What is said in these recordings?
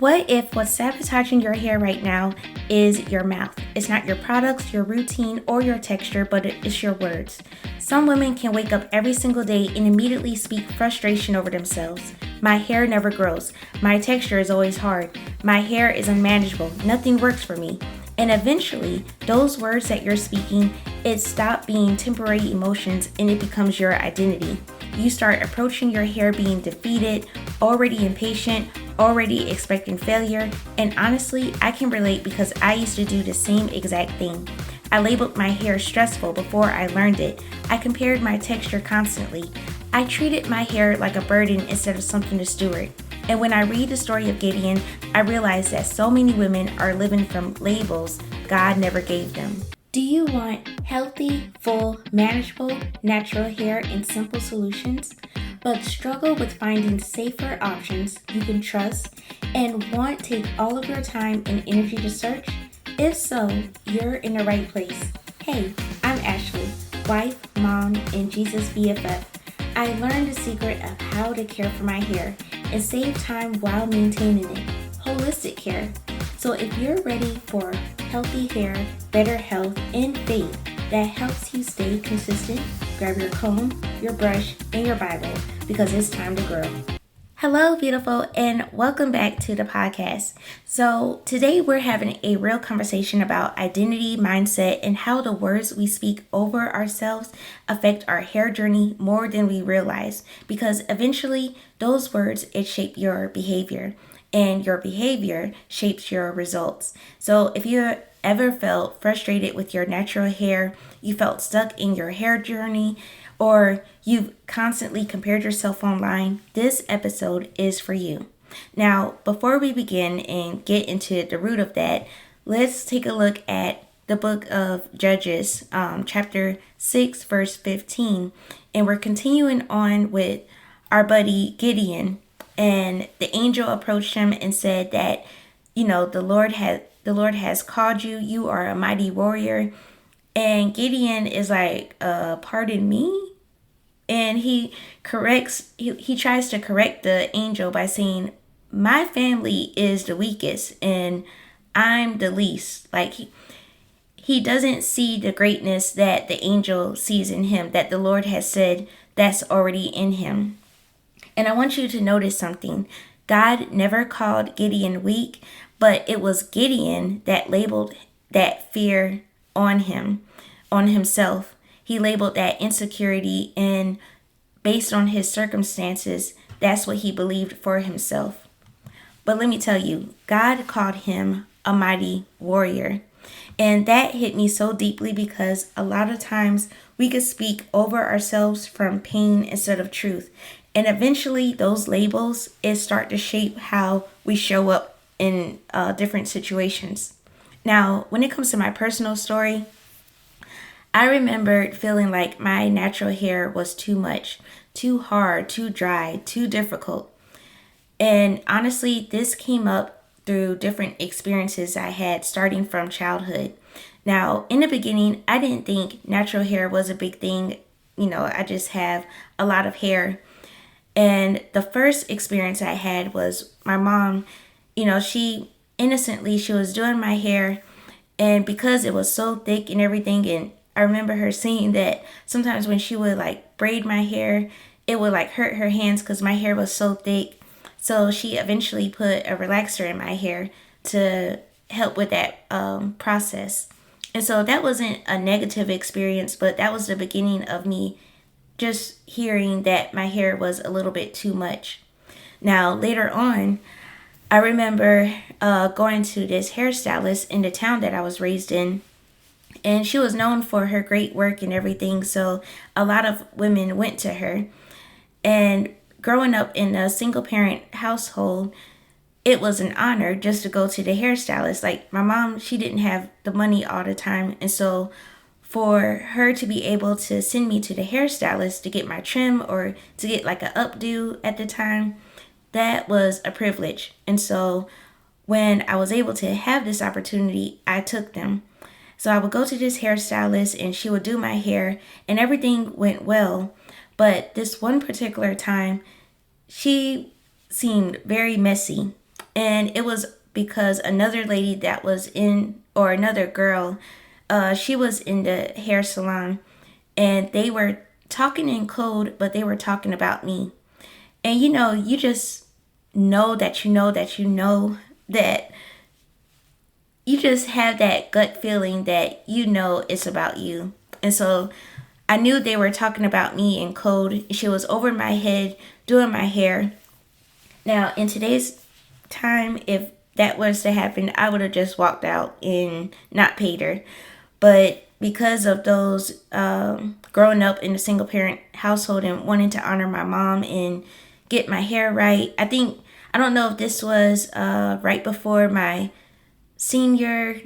What if what's sabotaging your hair right now is your mouth? It's not your products, your routine, or your texture, but it's your words. Some women can wake up every single day and immediately speak frustration over themselves. My hair never grows. My texture is always hard. My hair is unmanageable. Nothing works for me. And eventually, those words that you're speaking, it stop being temporary emotions and it becomes your identity. You start approaching your hair being defeated, already impatient, already expecting failure, and honestly, I can relate because I used to do the same exact thing. I labeled my hair stressful before I learned it. I compared my texture constantly. I treated my hair like a burden instead of something to steward. And when I read the story of Gideon, I realize that so many women are living from labels God never gave them. Do you want healthy, full, manageable, natural hair and simple solutions, but struggle with finding safer options you can trust and want to take all of your time and energy to search? If so, you're in the right place. Hey, I'm Ashley, wife, mom, and Jesus BFF. I learned the secret of how to care for my hair and save time while maintaining it. Holistic care. So if you're ready for healthy hair, better health, and faith that helps you stay consistent, grab your comb, your brush, and your Bible because it's time to grow. Hello, beautiful, and welcome back to the podcast. So today we're having a real conversation about identity, mindset, and how the words we speak over ourselves affect our hair journey more than we realize, because eventually those words, it shape your behavior, and your behavior shapes your results. So if you ever felt frustrated with your natural hair, you felt stuck in your hair journey, or you've constantly compared yourself online, this episode is for you. Now, before we begin and get into the root of that, let's take a look at the book of Judges, chapter 6, verse 15. And we're continuing on with our buddy Gideon. And the angel approached him and said that, the Lord has called you. You are a mighty warrior. And Gideon is like, pardon me? And he tries to correct the angel by saying, my family is the weakest and I'm the least. Like he doesn't see the greatness that the angel sees in him, that the Lord has said that's already in him. And I want you to notice something. God never called Gideon weak, but it was Gideon that labeled that fear on himself. He labeled that insecurity, and based on his circumstances, that's what he believed for himself. But let me tell you, God called him a mighty warrior. And that hit me so deeply because a lot of times we could speak over ourselves from pain instead of truth. And eventually those labels, it start to shape how we show up in different situations. Now, when it comes to my personal story, I remembered feeling like my natural hair was too much, too hard, too dry, too difficult. And honestly, this came up through different experiences I had starting from childhood. Now, in the beginning, I didn't think natural hair was a big thing. I just have a lot of hair. And the first experience I had was my mom, she was doing my hair, and because it was so thick and everything, and I remember her saying that sometimes when she would braid my hair, it would hurt her hands because my hair was so thick. So she eventually put a relaxer in my hair to help with that process. And so that wasn't a negative experience, but that was the beginning of me just hearing that my hair was a little bit too much. Now, later on, I remember going to this hairstylist in the town that I was raised in. And she was known for her great work and everything, so a lot of women went to her. And growing up in a single-parent household, it was an honor just to go to the hairstylist. Like my mom, she didn't have the money all the time, and so for her to be able to send me to the hairstylist to get my trim or to get an updo at the time, that was a privilege. And so when I was able to have this opportunity, I took them. So I would go to this hairstylist and she would do my hair and everything went well. But this one particular time, she seemed very messy. And it was because another lady that was in, or another girl, she was in the hair salon, and they were talking in code, but they were talking about me. And you just know that you know that you know that you just have that gut feeling that it's about you. And so I knew they were talking about me in code. She was over my head doing my hair. Now, in today's time, if that was to happen, I would have just walked out and not paid her. But because of those growing up in a single parent household and wanting to honor my mom and get my hair right, I don't know if this was right before my senior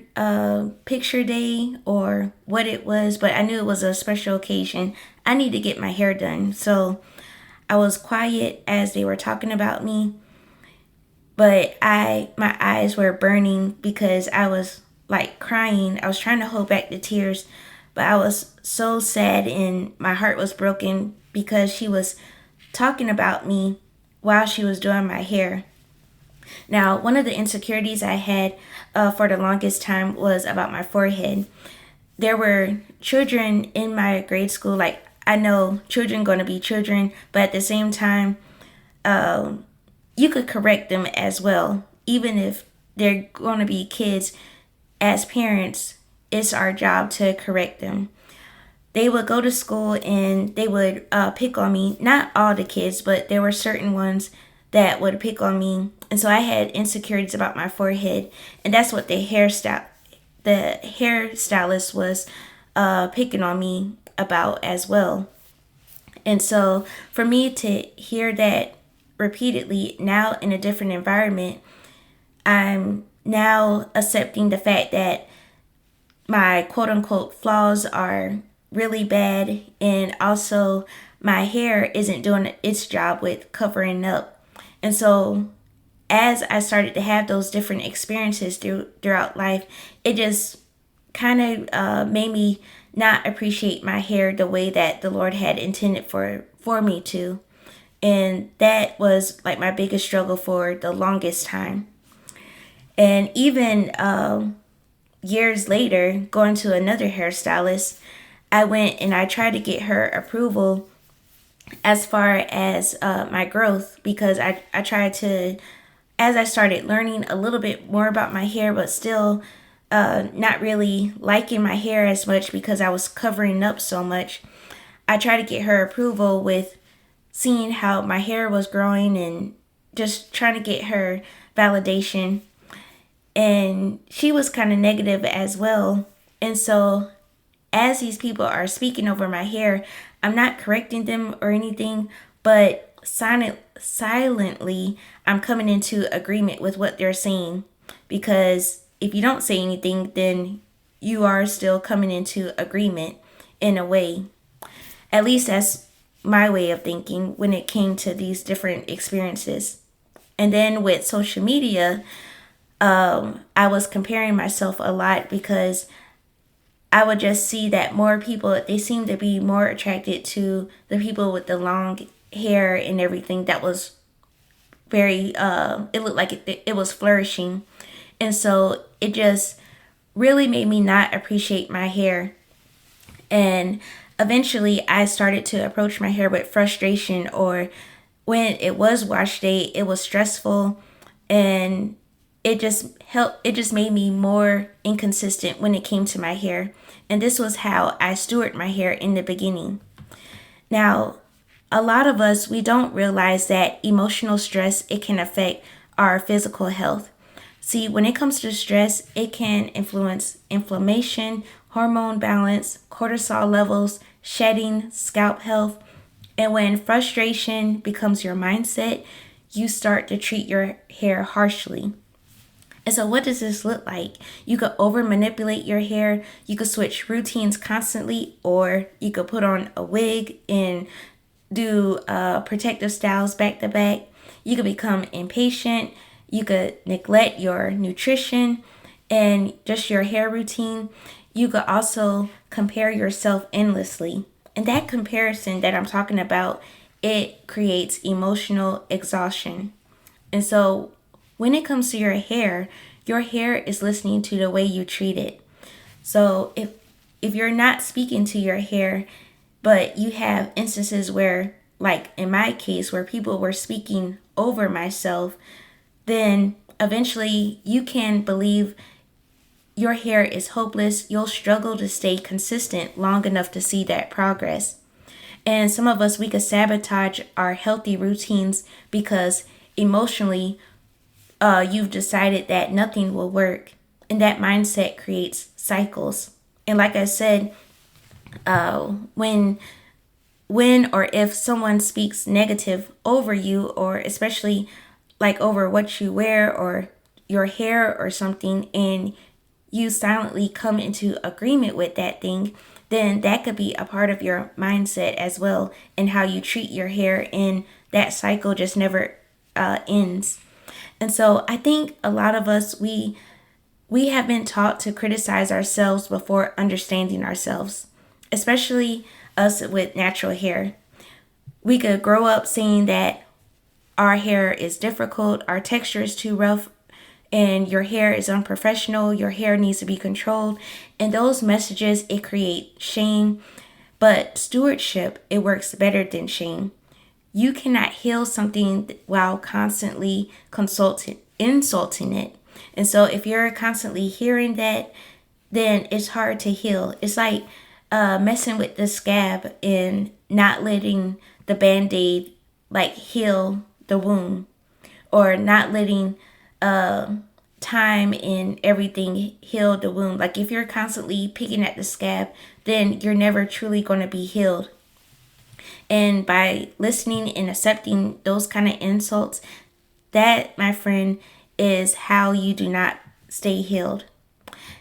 picture day or what it was, but I knew it was a special occasion. I need to get my hair done. So I was quiet as they were talking about me, but my eyes were burning because I was like crying. I was trying to hold back the tears, but I was so sad and my heart was broken because she was talking about me while she was doing my hair. Now, one of the insecurities I had for the longest time was about my forehead. There were children in my grade school, like I know children going to be children, but at the same time, you could correct them as well. Even if they're going to be kids, as parents, it's our job to correct them. They would go to school and they would pick on me. Not all the kids, but there were certain ones that would pick on me. And so I had insecurities about my forehead. And that's what the hairstylist was picking on me about as well. And so for me to hear that repeatedly now in a different environment, I'm now accepting the fact that my quote unquote flaws are really bad, and also my hair isn't doing its job with covering up. And so as I started to have those different experiences throughout life, it just kind of made me not appreciate my hair the way that the Lord had intended for me to. And that was like my biggest struggle for the longest time. And even years later, going to another hairstylist, I went and I tried to get her approval as far as my growth, because I tried to, as I started learning a little bit more about my hair, but still not really liking my hair as much because I was covering up so much, I tried to get her approval with seeing how my hair was growing and just trying to get her validation. And she was kind of negative as well. And so as these people are speaking over my hair, I'm not correcting them or anything, but silently, I'm coming into agreement with what they're saying. Because if you don't say anything, then you are still coming into agreement in a way. At least that's my way of thinking when it came to these different experiences. And then with social media, I was comparing myself a lot because I would just see that more people, they seem to be more attracted to the people with the long hair and everything that was very, it looked like it was flourishing. And so it just really made me not appreciate my hair. And eventually I started to approach my hair with frustration, or when it was wash day, it was stressful, and it just made me more inconsistent when it came to my hair. And this was how I steward my hair in the beginning. Now, a lot of us, we don't realize that emotional stress, it can affect our physical health. See, when it comes to stress, it can influence inflammation, hormone balance, cortisol levels, shedding, scalp health. And when frustration becomes your mindset, you start to treat your hair harshly. And so what does this look like? You could over manipulate your hair. You could switch routines constantly, or you could put on a wig and do protective styles back to back. You could become impatient. You could neglect your nutrition and just your hair routine. You could also compare yourself endlessly. And that comparison that I'm talking about, it creates emotional exhaustion. And so when it comes to your hair is listening to the way you treat it. So if you're not speaking to your hair, but you have instances where, like in my case, where people were speaking over myself, then eventually you can believe your hair is hopeless. You'll struggle to stay consistent long enough to see that progress. And some of us, we could sabotage our healthy routines because emotionally, you've decided that nothing will work. And that mindset creates cycles. And like I said, when or if someone speaks negative over you, or especially like over what you wear or your hair or something, and you silently come into agreement with that thing, then that could be a part of your mindset as well, and how you treat your hair, and that cycle just never ends. And so I think a lot of us, we have been taught to criticize ourselves before understanding ourselves, especially us with natural hair. We could grow up saying that our hair is difficult, our texture is too rough, and your hair is unprofessional, your hair needs to be controlled. And those messages, it create shame. But stewardship, it works better than shame. You cannot heal something while constantly insulting it. And so if you're constantly hearing that, then it's hard to heal. It's like messing with the scab and not letting the Band-Aid like heal the wound, or not letting time and everything heal the wound. Like if you're constantly picking at the scab, then you're never truly going to be healed. And by listening and accepting those kind of insults, that, my friend, is how you do not stay healed.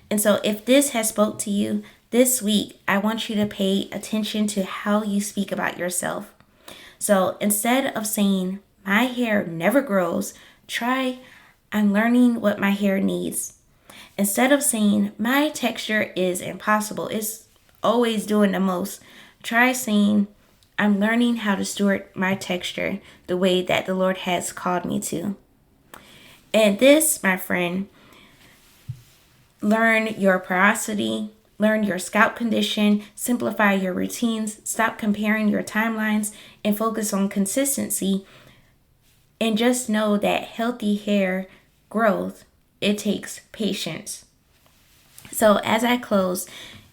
And so if this has spoke to you this week, I want you to pay attention to how you speak about yourself. So instead of saying, my hair never grows, try, I'm learning what my hair needs. Instead of saying, my texture is impossible, it's always doing the most, try saying, I'm learning how to steward my texture the way that the Lord has called me to. And this, my friend, learn your porosity, learn your scalp condition, simplify your routines, stop comparing your timelines, and focus on consistency. And just know that healthy hair growth, it takes patience. So as I close,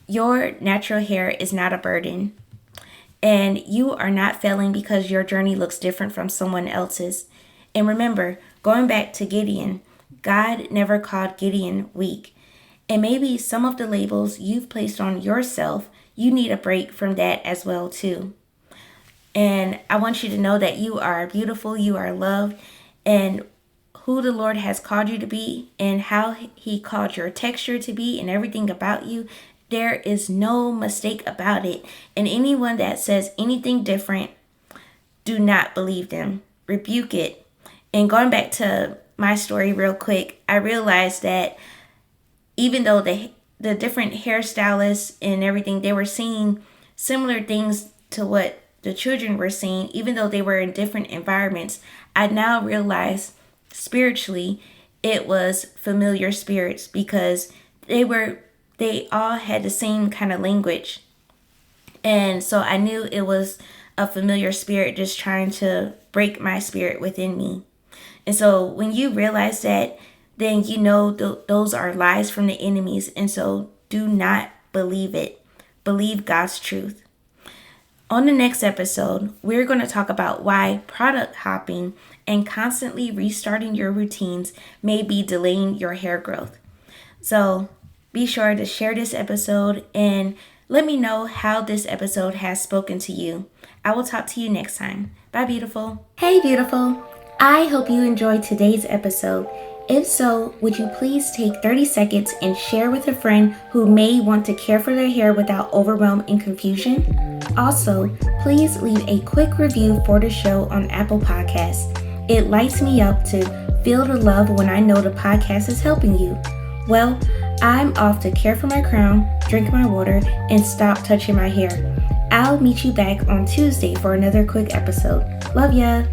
your natural hair is not a burden. And you are not failing because your journey looks different from someone else's. And remember, going back to Gideon, God never called Gideon weak. And maybe some of the labels you've placed on yourself, you need a break from that as well too. And I want you to know that you are beautiful, you are loved, and who the Lord has called you to be and how he called your texture to be and everything about you, there is no mistake about it. And anyone that says anything different, do not believe them. Rebuke it. And going back to my story real quick, I realized that even though the different hairstylists and everything, they were seeing similar things to what the children were seeing, even though they were in different environments, I now realize spiritually it was familiar spirits, because they all had the same kind of language. And so I knew it was a familiar spirit just trying to break my spirit within me. And so when you realize that, then you know those are lies from the enemies. And so do not believe it. Believe God's truth. On the next episode, we're going to talk about why product hopping and constantly restarting your routines may be delaying your hair growth. So be sure to share this episode and let me know how this episode has spoken to you. I will talk to you next time. Bye, beautiful. Hey, beautiful. I hope you enjoyed today's episode. If so, would you please take 30 seconds and share with a friend who may want to care for their hair without overwhelm and confusion? Also, please leave a quick review for the show on Apple Podcasts. It lights me up to feel the love when I know the podcast is helping you. Well, I'm off to care for my crown, drink my water, and stop touching my hair. I'll meet you back on Tuesday for another quick episode. Love ya!